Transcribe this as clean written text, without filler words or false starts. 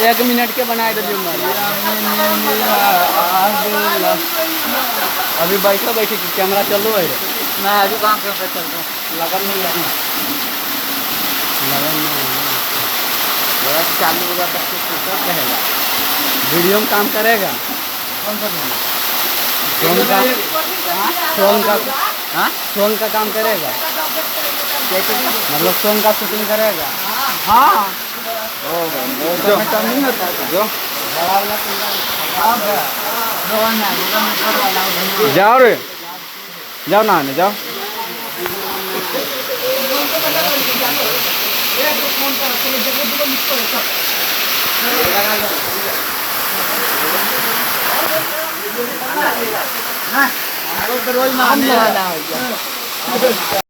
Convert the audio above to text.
एक मिनट के बनाए दे अभी बैठो बैठे कैमरा चल रहा है। मैं अभी काम कर चल रहा हूँ। लगन नहीं है, लगन नहीं है, चालू होगा तब तो कहेगा वीडियो में काम करेगा। कौन सा ड्रोन का, ड्रोन का, हाँ ड्रोन का काम करेगा, मतलब ड्रोन का शूटिंग करेगा। हाँ जो नहीं होता है जो जाओ रे, जाओ नहाने जाओ। रोज नहाने वाला है।